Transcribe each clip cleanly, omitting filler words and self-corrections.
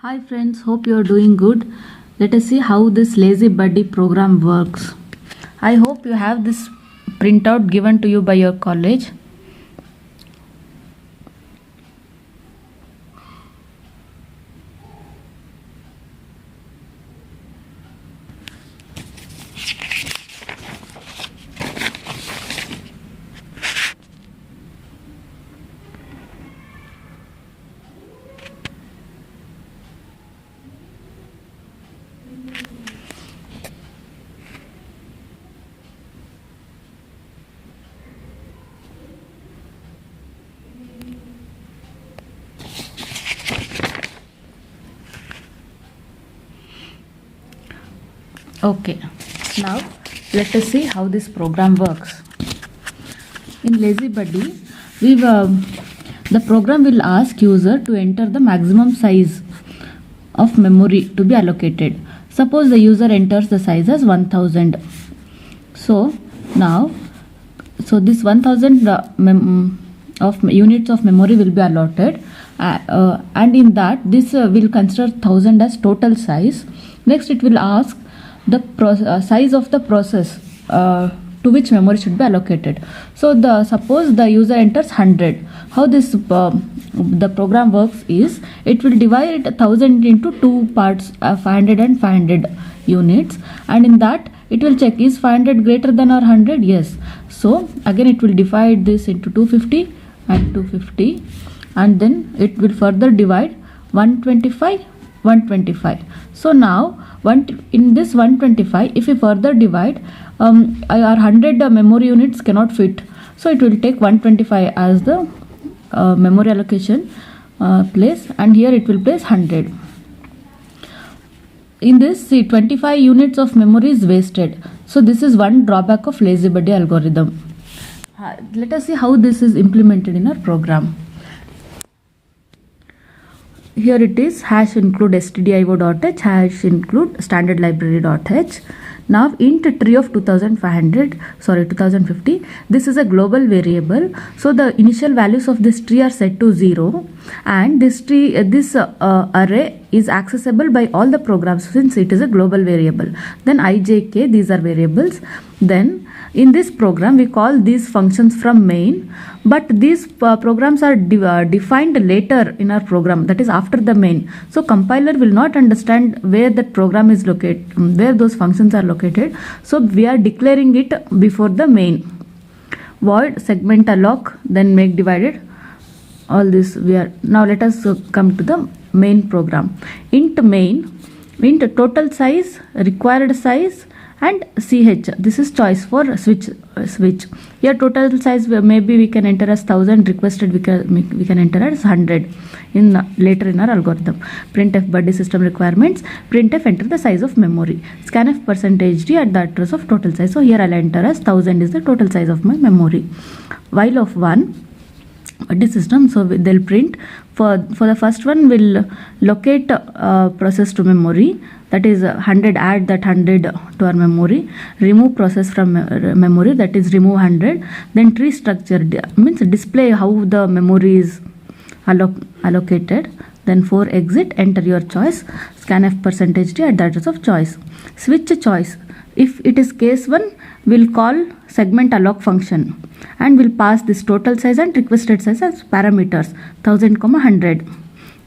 Hi friends, hope you are doing good. Let us see how this Lazy Buddy program works. I hope you have this printout given to you by your college. Okay, now let us see how this program works. In Lazy Buddy, the program will ask user to enter the maximum size of memory to be allocated. Suppose the user enters the size as 1000. So this 1000 of units of memory will be allotted, and in that this will consider 1000 as total size. Next, it will ask the size of the process to which memory should be allocated. So suppose the user enters 100. How this the program works is, it will divide 1000 into two parts, 500 and 500 units, and in that it will check, is 500 greater than or 100? Yes. So again it will divide this into 250 and 250, and then it will further divide 125. So now in this 125, if we further divide, our 100 memory units cannot fit, so it will take 125 as the memory allocation place, and here it will place 100. In this, see, 25 units of memory is wasted. So this is one drawback of Lazy Buddy algorithm. Let us see how this is implemented in our program. Here it is, #include stdio.h, #include standard library.h. Now int tree of 2050, this is a global variable, so the initial values of this tree are set to 0, and this array is accessible by all the programs since it is a global variable. Then I, j, k, these are variables. Then in this program we call these functions from main, but these programs are defined later in our program, that is after the main. So compiler will not understand where that program is located, where those functions are located. So we are declaring it before the main. Void segment alloc, then make divided, all this we are. Now let us come to the main program. Int main, int total size, required size, and ch, this is choice for switch. Here total size maybe we can enter as 1000, requested we can enter as 100 later in our algorithm. Printf buddy system requirements, printf enter the size of memory, scanf %d at the address of total size. So here I'll enter as 1000 is the total size of my memory. While of 1 buddy system, so they'll print for the first one, will locate process to memory, that is 100, add that 100 to our memory, remove process from memory, that is remove 100. Then tree structure means display how the memory is allocated. Then 4 exit, enter your choice, scanf %d at the address of choice. Switch choice, if it is case 1, we'll call segment alloc function and we'll pass this total size and requested size as parameters, 1000, 100.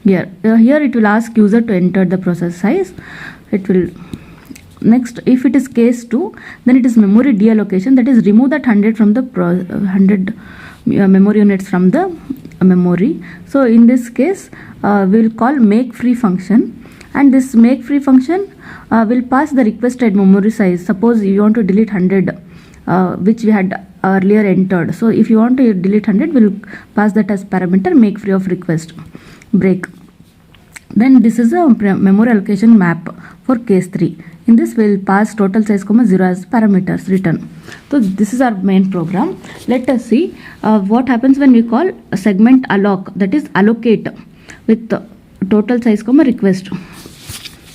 Here it will ask user to enter the process size. It will next, if it is case 2, then it is memory deallocation, that is remove that 100 from the 100 memory units from the memory. So in this case we will call make free function, and this make free function will pass the requested memory size. Suppose you want to delete 100 which we had earlier entered, so if you want to delete 100, we'll pass that as parameter make free of request. Break, then this is a memory allocation map for case 3. In this we'll pass total size, 0 as parameters return. So this is our main program. Let us see what happens when we call a segment alloc, that is allocate with total size, request,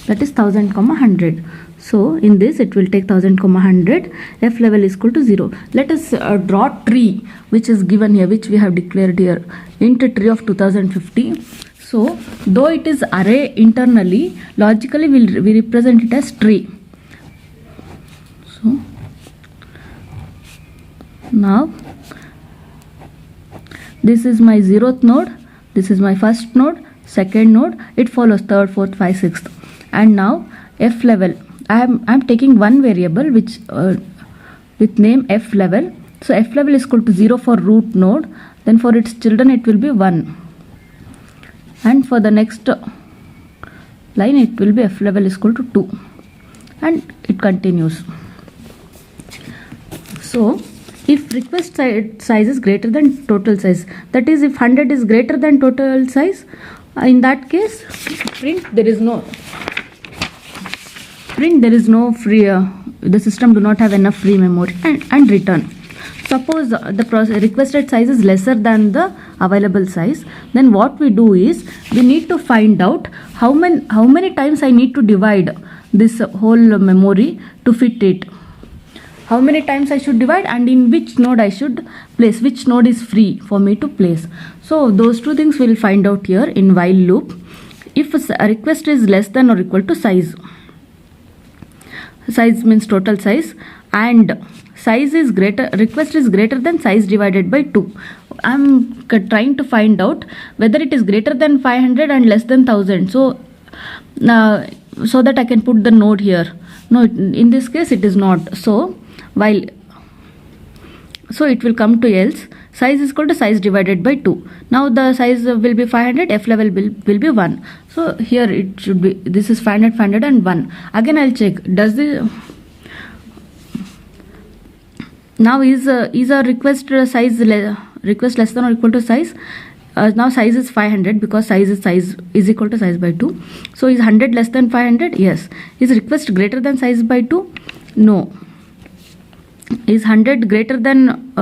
that is 1000, 100. So in this it will take 1000, 100, f level is equal to 0. Let us draw tree which is given here, which we have declared here, int tree of 2050. So though it is array internally, logically we represent it as tree. So now this is my 0th node, this is my first node, second node, it follows 3rd, 4th, 5th, 6th. And now f level, I'm taking one variable which with name f level. So f level is equal to 0 for root node, then for its children it will be 1, and for the next line it will be f level is equal to 2, and it continues. So if request size is greater than total size, that is if 100 is greater than total size, in that case print there is no free, the system do not have enough free memory, and return. Suppose the requested size is lesser than the available size, then what we do is we need to find out how many times I need to divide this whole memory to fit it. How many times I should divide, and in which node I should place, which node is free for me to place. So those two things we'll find out here in while loop. If a request is less than or equal to size means total size, and size is greater, request is greater than size divided by 2. I'm trying to find out whether it is greater than 500 and less than 1000. So that I can put the node here. No, in this case it is not. So it will come to else size is equal to size divided by 2. Now the size will be 500, f level will be 1. So here it should be, this is 500, 500 and 1. Again I'll check, does the now is a request size request less than or equal to size. Now size is 500 because size is equal to size by 2. So is 100 less than 500? Yes. Is request greater than size by 2? No. Is 100 greater than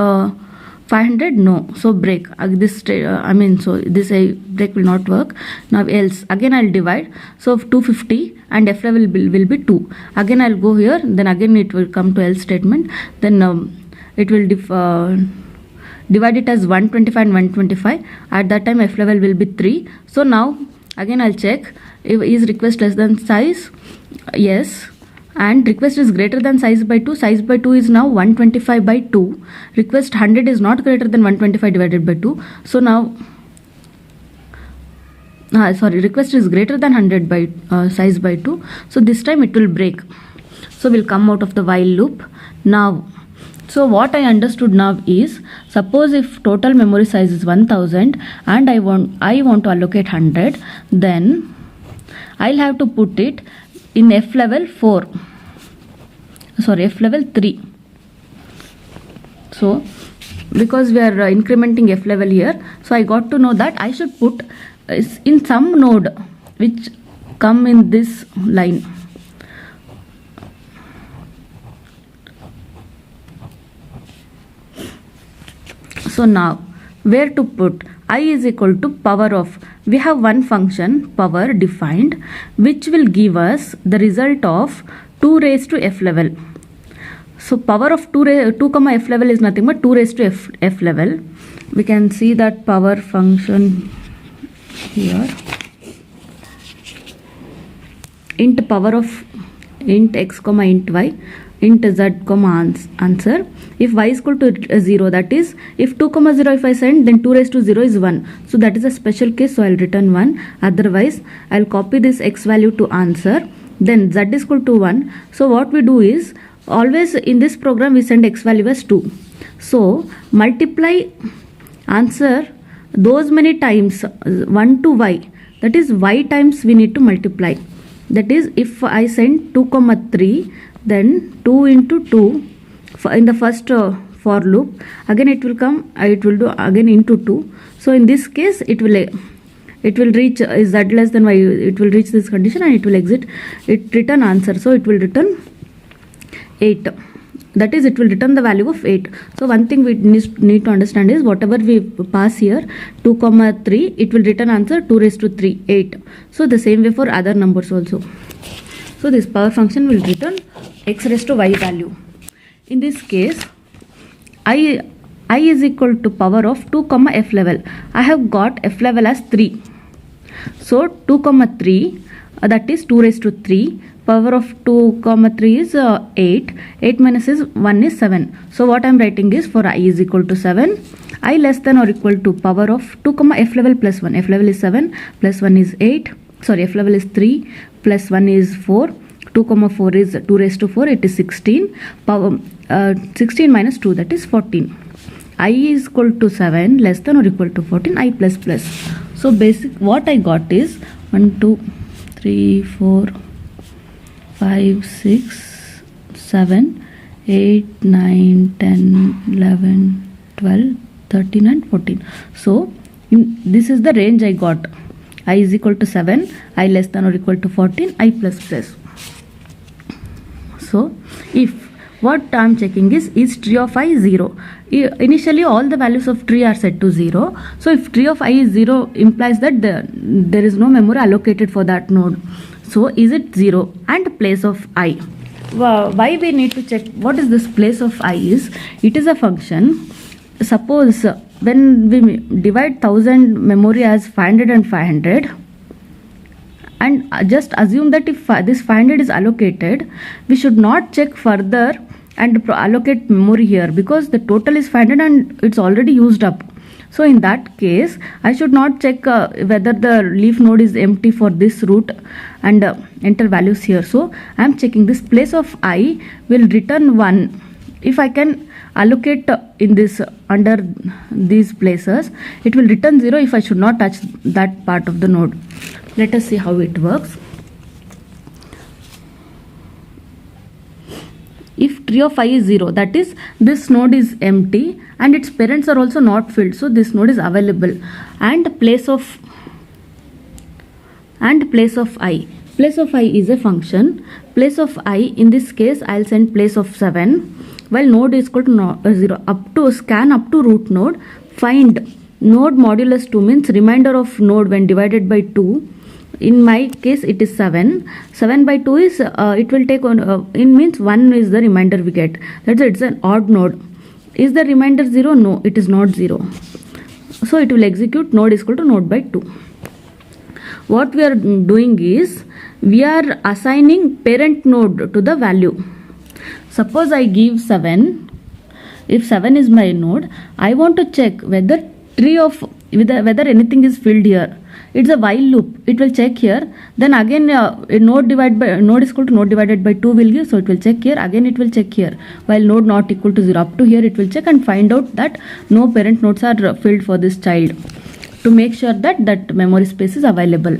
500? No. So break. This break will not work. Now else. Again I'll divide. So 250 and f level will be 2. Again I'll go here. Then again it will come to else statement. Then it will divide it as 125 and 125. At that time f level will be 3. So now again I'll check if is request less than size. Yes. And request is greater than size by 2. Size by 2 is now 125 by 2. Request 100 is not greater than 125 divided by 2. So now request is greater than 100 by size by 2. So this time it will break. So we'll come out of the while loop. Now so what I understood now is, suppose if total memory size is 1000 and I want to allocate 100, then I'll have to put it in f level 3. So because we are incrementing f level here, so I got to know that I should put in some node which come in this line. So now where to put? I is equal to power of, we have one function power defined which will give us the result of 2 raised to f level. So power of 2 f level is nothing but 2 raised to f level. We can see that power function here. Int power of int x comma int y, int z comma answer. If y is equal to 0, that is if 2 comma 0 if I send, then 2 raised to 0 is 1. So that is a special case, so I'll return 1. Otherwise I'll copy this x value to answer, then z is equal to 1. So what we do is, always in this program we send x value as 2. So multiply answer those many times 1 to y, that is y times we need to multiply. That is if I send 2 comma 3, then 2 into 2 in the first for loop, again it will come, it will do again into 2. So in this case it will reach z less than y, it will reach this condition and it will exit, it return answer. So it will return 8, that is it will return the value of 8. So one thing we need to understand is, whatever we pass here 2 comma 3, it will return answer 2 raised to 3, 8. So the same way for other numbers also. So this power function will return x raised to y value. In this case I is equal to power of 2 comma f level. I have got f level as 3. So 2 comma 3, that is 2 raised to 3. Power of 2 comma 3 is 8. 8 minus 1 is 7. So what I am writing is, for I is equal to 7, I less than or equal to power of 2 comma f level plus 1. F level is 7 plus 1 is 8. Sorry, f level is 3 plus 1 is 4. 2 comma 4 is 2 raised to 4, it is 16. Power 16 minus 2, that is 14. I is equal to 7 less than or equal to 14, I plus plus. So basic what I got is 1 2 3 4 5 6 7 8 9 10 11 12 13 and 14. So this is the range I got. I is equal to 7, I less than or equal to 14, I plus plus. So if what I am checking is tree of I 0. Initially all the values of tree are set to 0. So if tree of I is 0 implies that there is no memory allocated for that node. So is it 0 and place of I. Why we need to check what is this place of I is, it is a function. Suppose when we divide 1000 memory as 500 and 500, and just assume that if this 500 is allocated, we should not check further and allocate memory here, because the total is 500 and it's already used up. So in that case, I should not check whether the leaf node is empty for this root and enter values here. So I am checking this place of I will return 1 if I can allocate in this under these places. It will return 0 if I should not touch that part of the node. Let us see how it works. If tree of I is 0, that is this node is empty and its parents are also not filled, so this node is available. And place of I. Place of I is a function. Place of I, in this case I'll send place of 7, while node is equal to 0. Up to scan up to root node, find node modulus 2 means remainder of node when divided by 2. In my case it is 7. 7 by 2 is it will take on it means 1 is the remainder we get. That's it, it's an odd node. Is the remainder 0? No, it is not 0. So it will execute node is equal to node by 2. What we are doing is we are assigning parent node to the value. Suppose I give 7. If 7 is my node, I want to check whether tree of whether anything is filled here. It's a while loop. It will check here. Then again node is equal to node divided by 2 will give. So it will check here. Again it will check here. While node not equal to 0. Up to here it will check and find out that no parent nodes are filled for this child, to make sure that memory space is available.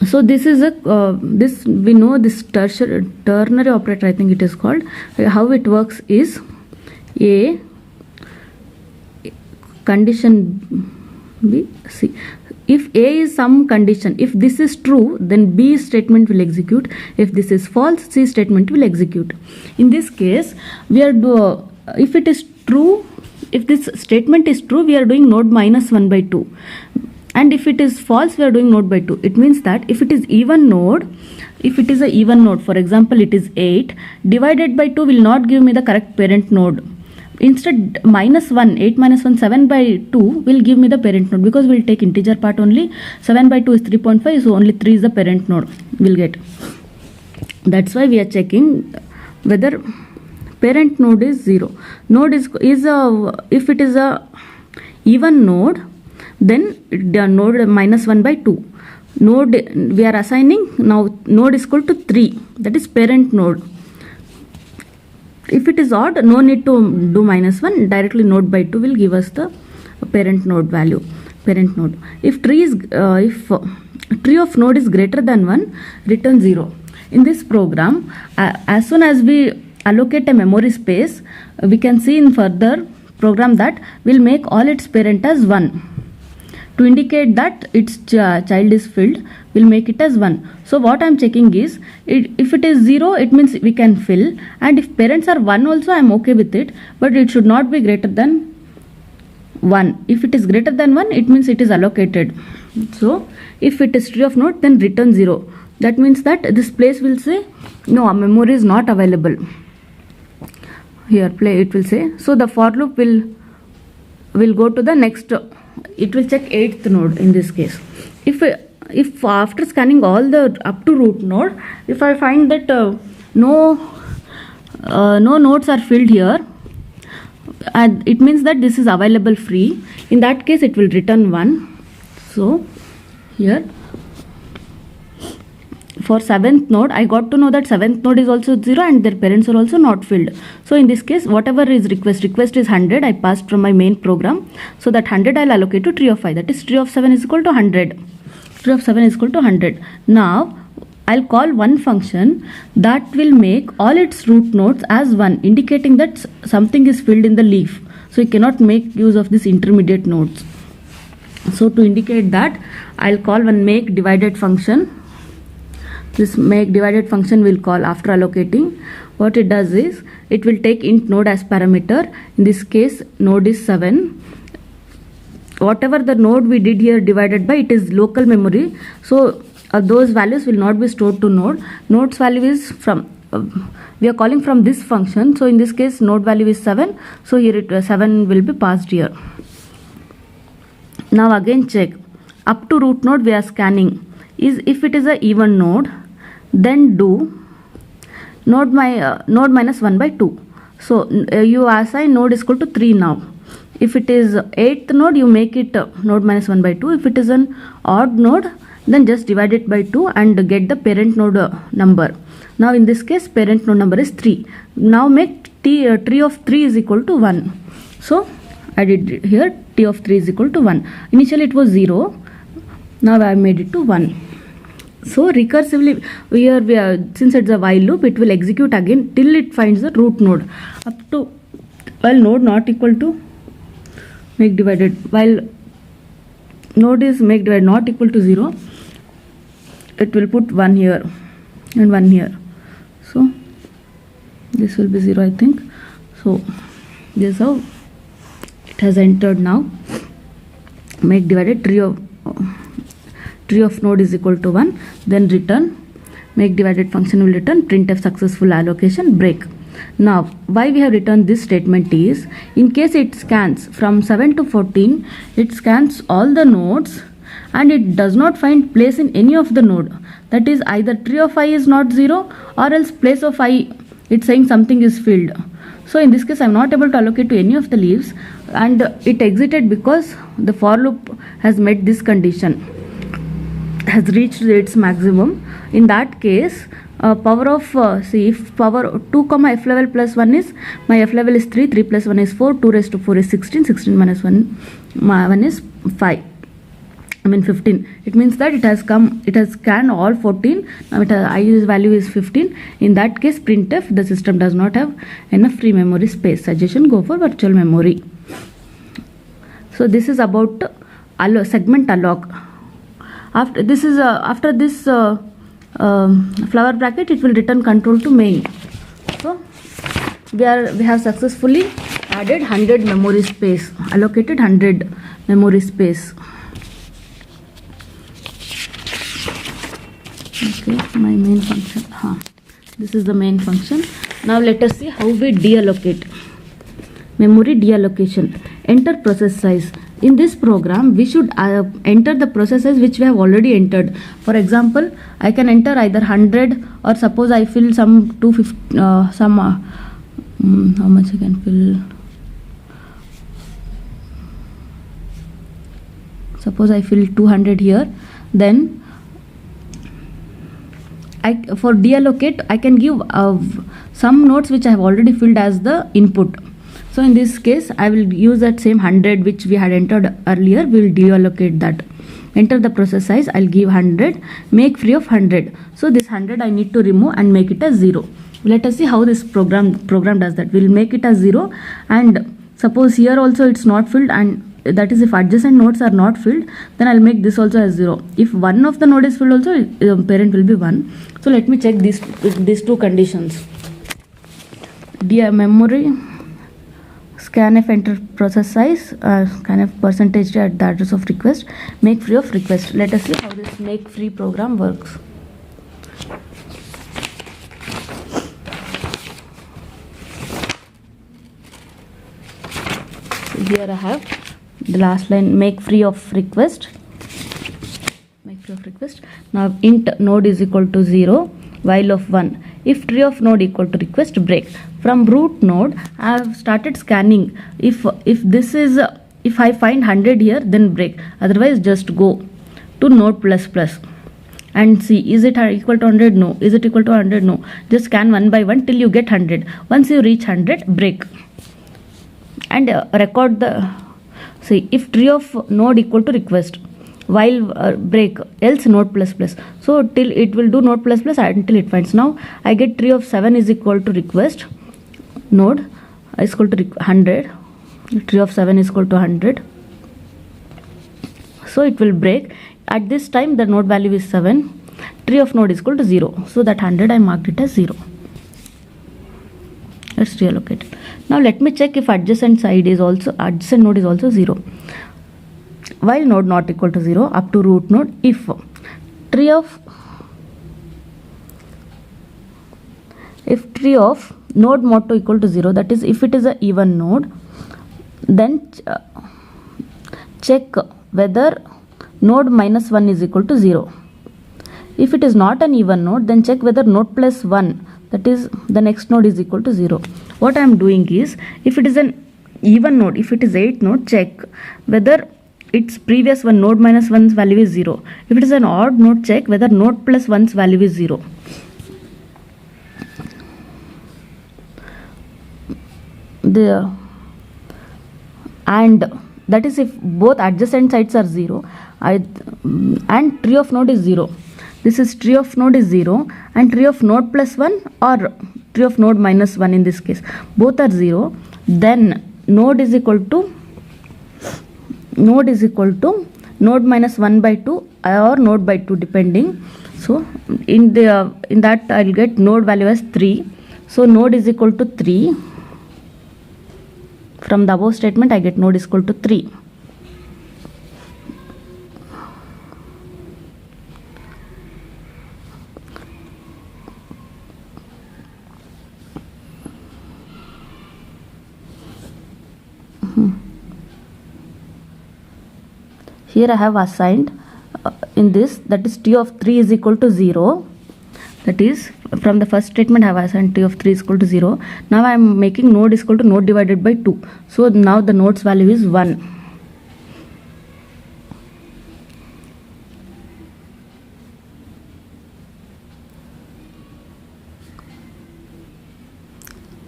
So this is this we know this ternary operator, I think it is called. How it works is A condition B C. If A is some condition, if this is true, then B statement will execute. If this is false, C statement will execute. In this case, we are if it is true, if this statement is true, we are doing node minus 1 by 2. And if it is false, we are doing node by 2. It means that if it is even node, if it is a even node, for example, it is 8, divided by 2 will not give me the correct parent node. Instead, minus 1, 8 minus 1, 7 by 2 will give me the parent node, because we will take integer part only. 7 by 2 is 3.5, so only 3 is the parent node we'll get. That's why we are checking whether parent node is 0. Node is if it is a even node, then the node minus 1 by 2. Node we are assigning now node is equal to 3, that is parent node. If it is odd, no need to do minus 1, directly node by 2 will give us the parent node value. Parent node. If tree of node is greater than 1, return 0. In this program, as soon as we allocate a memory space, we can see in further program that will make all its parent as 1. To indicate that its child is filled, we'll make it as 1. So what I'm checking is, if it is 0, it means we can fill, and if parents are 1 also, I'm okay with it, but it should not be greater than 1. If it is greater than 1, it means it is allocated. So if it is tree of node, then return 0. That means that this place will say no, memory is not available. Here it will say. So the for loop will go to the next it will check 8th node in this case. If after scanning all the up to root node, if I find that no nodes are filled here, and it means that this is available free. In that case, it will return 1. So here for 7th node, I got to know that 7th node is also 0 and their parents are also not filled. So in this case, whatever is request is 100. I passed from my main program. So that 100 I'll allocate to tree of 5. That is tree of 7 is equal to 100. Tree of 7 is equal to 100. Now I'll call one function that will make all its root nodes as 1, indicating that something is filled in the leaf. So you cannot make use of these intermediate nodes. So to indicate that, I'll call one make divided function. This make divided function will call after allocating. What it does is, it will take int node as parameter. In this case, node is 7. Whatever the node we did here divided by, it is local memory. So those values will not be stored to node. Node's value is from, we are calling from this function. So in this case, node value is 7. So here 7 will be passed here. Now again check. Up to root node we are scanning. If it is a even node, then do node minus 1 by 2. So you assign node is equal to 3 now. If it is 8th node, you make it node minus 1 by 2. If it is an odd node, then just divide it by 2 and get the parent node number. Now in this case, parent node number is 3. Now make tree of 3 is equal to 1. So I did here t of 3 is equal to 1. Initially it was 0. Now I made it to 1. So recursively, since it's a while loop, it will execute again till it finds the root node. Up to, while node not equal to make divided, while node is make divided not equal to 0, it will put 1 here and 1 here. So this will be 0, I think. So this is how it has entered now. Make divided tree of node is equal to 1, then return. Make divided function will return printf successful allocation break. Now why we have returned this statement is, in case it scans from 7 to 14, it scans all the nodes and it does not find place in any of the node. That is, either tree of I is not 0 or else place of I, it's saying something is filled. So in this case, I'm not able to allocate to any of the leaves, and it exited because the for loop has met this condition, has reached its maximum. In that case, power of if power 2 comma f level plus 1 is, my f level is 3, 3 plus 1 is 4, 2 raised to 4 is 16, 16 minus 1 is 5. 15. It means that it has scanned all 14. Now i's value is 15. In that case, printf, the system does not have enough free memory space. Suggestion, go for virtual memory. So this is about segment alloc. After this flower bracket, it will return control to main. So we have successfully added 100 memory space, allocated 100 memory space. Okay, my main function. This is the main function. Now let us see how we deallocate. Memory deallocation. Enter process size. In this program, we should enter the process size which we have already entered. For example, I can enter either 100, or suppose I fill some 250, how much I can fill. Suppose I fill 200 here, then for deallocate, I can give some nodes which I have already filled as the input. So in this case, I will use that same 100 which we had entered earlier. We will deallocate that. Enter the process size. I'll give 100. Make free of 100. So this 100 I need to remove and make it as 0. Let us see how this program does that. We'll make it as 0, and suppose here also it's not filled, and that is if adjacent nodes are not filled, then I'll make this also as 0. If one of the node is filled also, parent will be 1. So let me check these two conditions. Memory scanf enter process size, scanf percentage at the address of request, make free of request. Let us see how this make free program works. So here I have the last line, make free of request. Now int node is equal to 0, while of 1. If tree of node equal to request, break. From root node I have started scanning. If this is if I find 100 here, then break, otherwise just go to node plus plus and see, is it equal to 100? No. Is it equal to 100? No. Just scan one by one till you get 100. Once you reach 100, break and record the, see, if tree of node equal to request, while break, else node plus plus. So till it will do node plus plus until it finds. Now I get tree of 7 is equal to request, node is equal to 100, tree of 7 is equal to 100. So it will break. At this time the node value is 7, tree of node is equal to 0. So that 100 I marked it as 0. Let's reallocate it. Now let me check if adjacent node is also 0. While node not equal to 0 up to root node, if tree of node motto equal to 0, that is if it is a even node, then check whether node minus 1 is equal to 0. If it is not an even node, then check whether node plus 1, that is the next node, is equal to 0. What I am doing is, if it is an even node, if it is 8 node, check whether its previous one, node minus 1's value is 0. If it is an odd node, check whether node plus 1's value is 0. And that is if both adjacent sides are 0 and tree of node is 0. This is tree of node is 0 and tree of node plus 1 or tree of node minus 1 in this case. Both are 0. Then node is equal to node minus 1 by 2 or node by 2 depending. So in that I will get node value as 3. So node is equal to 3. From the above statement I get node is equal to 3. Here I have assigned in this, that is t of 3 is equal to 0. That is, from the first statement I have assigned t of 3 is equal to 0. Now I am making node is equal to node divided by 2. So now the node's value is 1.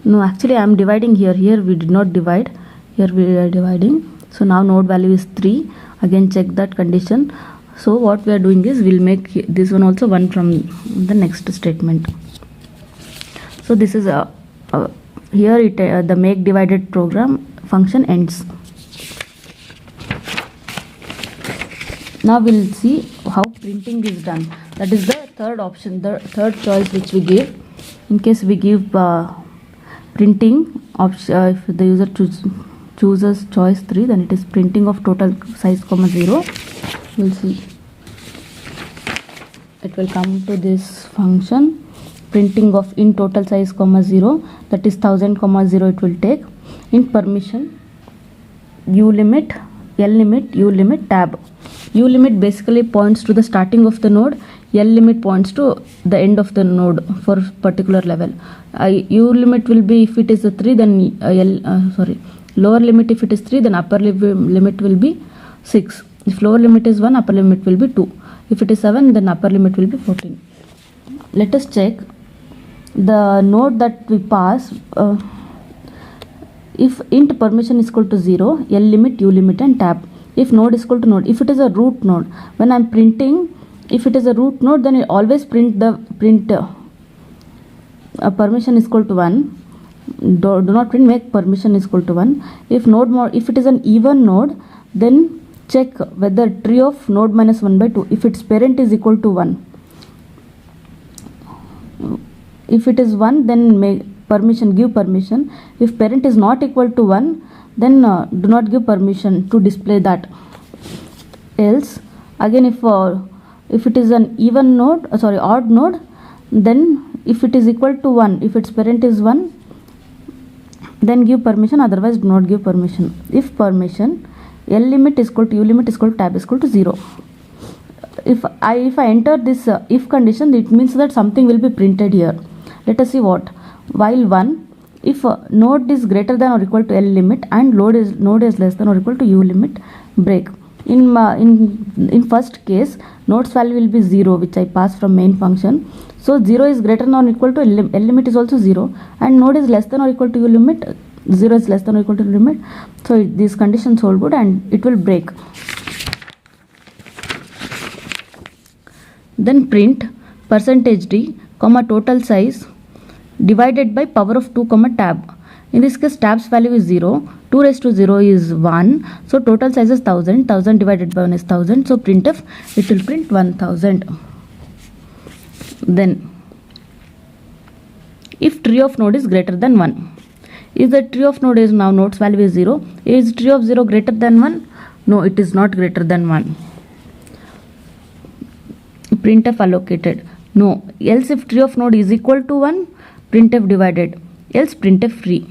No, actually I am dividing here. Here we did not divide. Here we are dividing. So now node value is 3. Again check that condition. So what we are doing is, we'll make this one also 1 from the next statement. So this is here it the make divided program function ends. Now we'll see how printing is done. That is the third option, the third choice which we give. In case we give printing option, if the user chooses choice 3, then it is printing of total size comma 0. We'll see, it will come to this function, printing of in total size comma 0, that is 1000 comma 0 it will take. In permission, u limit, l limit, u limit, tab. U limit basically points to the starting of the node, L limit points to the end of the node for particular level. U limit will be, if it is a 3, then lower limit if it is 3, then upper limit will be 6. If lower limit is 1, upper limit will be 2. If it is 7, then upper limit will be 14. Let us check the node that we pass. If int permission is equal to 0, L limit, U limit and tab. If node is equal to node, if it is a root node, when I am printing, if it is a root node, then it always print permission is equal to 1. Do not print make permission is equal to 1. If it is an even node, then check whether tree of node minus 1 by 2, if its parent is equal to 1. If it is 1, then give permission. If parent is not equal to 1, then do not give permission to display that. Else, again if it is an even node, odd node, then if it is equal to 1, if its parent is 1, then give permission, otherwise do not give permission. If permission, L limit is equal to U limit is equal to tab is equal to 0. If I enter this if condition, it means that something will be printed here. Let us see what. While 1, if node is greater than or equal to L limit and node is less than or equal to U limit, break. In first case, node's value will be 0, which I pass from main function. So 0 is greater than or equal to L limit is also 0, and node is less than or equal to U limit. 0 is less than or equal to U limit. So these conditions hold good and it will break. Then print %d, total size divided by power of 2, tab. In this case, tab's value is 0. 2 raised to 0 is 1. So total size is 1000. 1000 divided by 1 is 1000. So printf, it will print 1000. Then, if tree of node is greater than 1. Is the tree of node is now node's value is 0. Is tree of 0 greater than 1? No, it is not greater than 1. Printf allocated. No. Else if tree of node is equal to 1, printf divided. Else printf free.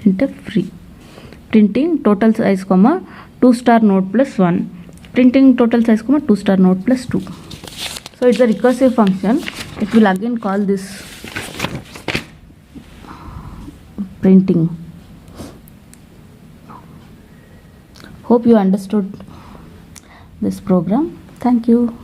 Printf free. Printing total size, 2 star node plus 1. Printing total size, 2 star node plus 2. So it's a recursive function. It will again call this printing. Hope you understood this program. Thank you.